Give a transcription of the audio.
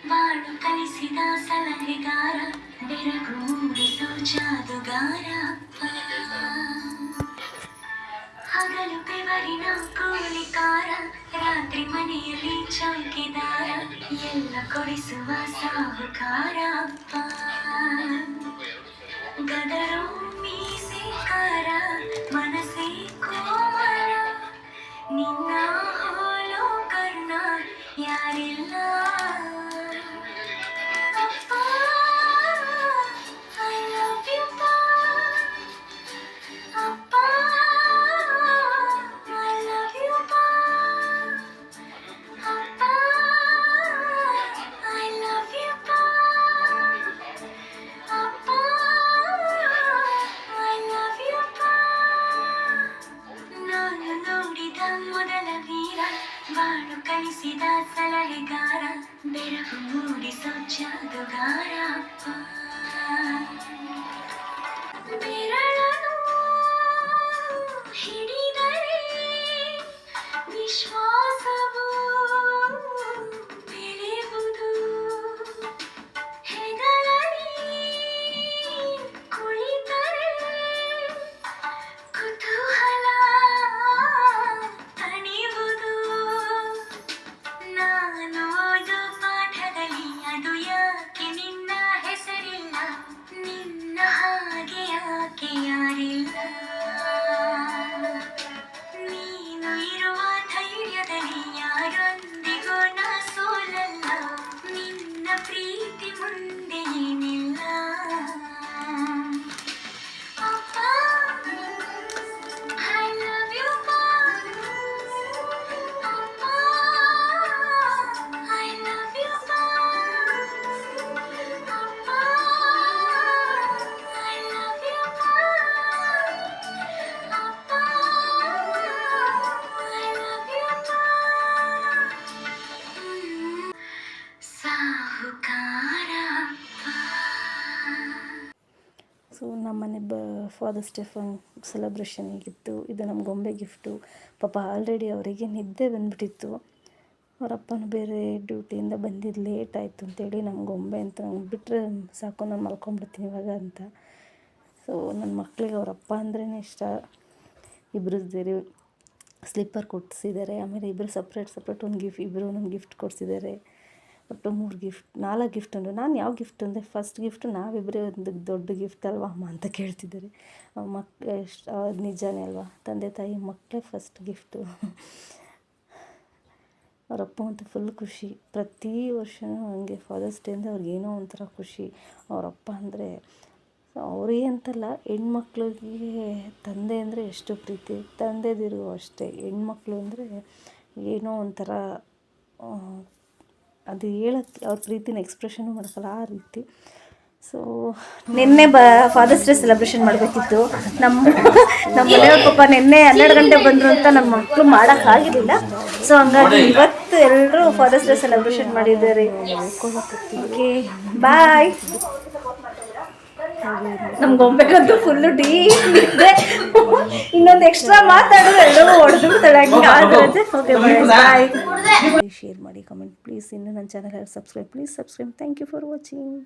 ಬಾಳು ಕಲಿಸಿದ ಸಲಹೆಗಾರ ಬೆರಗು ಮೂಡಿಸೋ ಜಾದುಗಾರ ಹಗಲು ಬೆವರಿನ ಕೂಲಿಕಾರ ರಾತ್ರಿ ಮನೆಯಲ್ಲಿ ಚೌಕಿದಾರ ಎಲ್ಲ ಕೊಡಿಸುವ ಸಾಹುಕಾರ ಗದರೋ ಮೀಸೆಕಾರ ಮನಸ್ಸೇ ಕೋಮರ ನಿನ್ನ ಹೋಲೋ ಕರ್ಣ ಯಾರಿಲ್ಲ ಮೊದಲ ವೀರ ಬಾಳು ಕಲಿಸಿದ ಸಲಹೆಗಾರ ಬೆರಗು ಮೂಡಿಸೋ ಜಾದುಗಾರ ಬೆರಳನು ಹಿಡಿದರೆ ವಿಶ್ವಾಸವು ಬೆಳೆಯುವುದು ಹೆಗಲಲ್ಲಿ ಕುಳಿತರೆ ಕುತೂಹಲ ತಣಿಯುವುದು ನಾನು ಓದೋ ಪಾಠದಲ್ಲಿ ಅದು ಯಾಕೆ ನಿನ್ನ ಹೆಸರಿಲ್ಲ ನಿನ್ನ ಹಾಗೆ ಯಾಕೆ ಯಾರಿಲ್ಲ ನೀನು ಇರುವ ಧೈರ್ಯದಲ್ಲಿ ಯಾರೊಂದಿಗೂ ನಾ ಸೋಲಲ್ಲ ನಿನ್ನ ಪ್ರೀತಿ ಮುಂದೆ ಏನಿಲ್ಲ ಅಪ್ಪ I love you pa ಅಪ್ಪ I love you pa ಅಪ್ಪ I love you pa ಅಪ್ಪ I love you pa ಸಾಹುಕಾರ ಸೊ ನಮ್ಮನೆ ಫಾದರ್ಸ್ ಡೇ ಸೆಲೆಬ್ರೇಷನ್ ಈಗಿತ್ತು. ಇದು ನಮ್ಮ ಗೊಂಬೆ ಗಿಫ್ಟು. ಪಾಪ ಆಲ್ರೆಡಿ ಅವರಿಗೆ ನಿದ್ದೆ ಬಂದುಬಿಟ್ಟಿತ್ತು. ಅವರಪ್ಪನೂ ಬೇರೆ ಡ್ಯೂಟಿಯಿಂದ ಬಂದಿದ್ದು ಲೇಟ್ ಆಯಿತು ಅಂತೇಳಿ ನಮ್ಮ ಗೊಂಬೆ ಅಂತ ನಂಗೆ ಬಿಟ್ಟರೆ ಸಾಕು, ನಾನು ಮಲ್ಕೊಂಡ್ಬಿಡ್ತೀನಿ ಇವಾಗ ಅಂತ. ಸೊ ನನ್ನ ಮಕ್ಕಳಿಗೆ ಅವರಪ್ಪ ಅಂದ್ರೇ ಇಷ್ಟ. ಇಬ್ಬರು ಸೇರಿ ಸ್ಲಿಪ್ಪರ್ ಕೊಡಿಸಿದ್ದಾರೆ. ಆಮೇಲೆ ಇಬ್ಬರು ಸಪ್ರೇಟ್ ಒಂದು ಇಬ್ಬರು ಒಂದೊಂದು ಗಿಫ್ಟ್ ಕೊಡಿಸಿದ್ದಾರೆ. ಒಟ್ಟು 4 ಗಿಫ್ಟ್ ಅಂದರು. ನಾನು ಯಾವ ಗಿಫ್ಟ್ ಅಂದರೆ ಫಸ್ಟ್ ಗಿಫ್ಟು ನಾವಿಬ್ಬರೇ ಒಂದು ದೊಡ್ಡ ಗಿಫ್ಟ್ ಅಲ್ವಾ ಅಮ್ಮ ಅಂತ ಕೇಳ್ತಿದ್ದಾರೆ. ಅದು ನಿಜಾನೇ ಅಲ್ವಾ, ತಂದೆ ತಾಯಿ ಮಕ್ಕಳೇ ಫಸ್ಟ್ ಗಿಫ್ಟು. ಅವರಪ್ಪ ಅಂತೂ ಫುಲ್ ಖುಷಿ. ಪ್ರತಿ ವರ್ಷವೂ ಹಂಗೆ ಫಾದರ್ಸ್ ಡೇ ಅಂದರೆ ಅವ್ರಿಗೇನೋ ಒಂಥರ ಖುಷಿ. ಅವರಪ್ಪ ಅಂದರೆ ಅವರೇ ಅಂತಲ್ಲ, ಹೆಣ್ಮಕ್ಳಿಗೆ ತಂದೆ ಅಂದರೆ ಎಷ್ಟು ಪ್ರೀತಿ, ತಂದೆದಿರಿಗೂ ಅಷ್ಟೇ. ಹೆಣ್ಮಕ್ಳು ಅಂದರೆ ಏನೋ ಒಂಥರ ಅದು ಹೇಳೋಕ್ಕೆ ಅವ್ರ ಪ್ರೀತಿನ ಎಕ್ಸ್ಪ್ರೆಷನ್ನು ಮಾಡೋಕ್ಕಲ್ಲ, ಆ ರೀತಿ. ಸೊ ನಿನ್ನೆ ಫಾದರ್ಸ್ ಡೇ ಸೆಲೆಬ್ರೇಷನ್ ಮಾಡಬೇಕಿತ್ತು. ನಮ್ಮ ಮನೆಯವ್ರ ಪಾಪ ನಿನ್ನೆ 12 ಗಂಟೆ ಬಂದರು ಅಂತ ನನ್ನ ಮಕ್ಕಳು ಮಾಡೋಕ್ಕಾಗಿರಲಿಲ್ಲ. ಸೊ ಹಂಗಾಗಿ ಇವತ್ತು ಎಲ್ಲರೂ ಫಾದರ್ಸ್ ಡೇ ಸೆಲೆಬ್ರೇಷನ್ ಮಾಡಿದ್ದಾರೆ. Okay bye. ನಮ್ಮ ಗೊಂಬೆಗಂತೂ ಫುಲ್ಲು ಡೀಪ್ ಇದೆ. ಇನ್ನೊಂದು ಎಕ್ಸ್ಟ್ರಾ ಮಾತಾಡಿದ್ರೆ ಎಲ್ಲರೂ ಹೊಡೆದ್ಬಿಡ್ತಾಳೆ. Okay bye. ಶೇರ್ ಮಾಡಿ, ಕಮೆಂಟ್ ಪ್ಲೀಸ್. ಇನ್ನು ನನ್ನ channel subscribe please subscribe. Thank you for watching.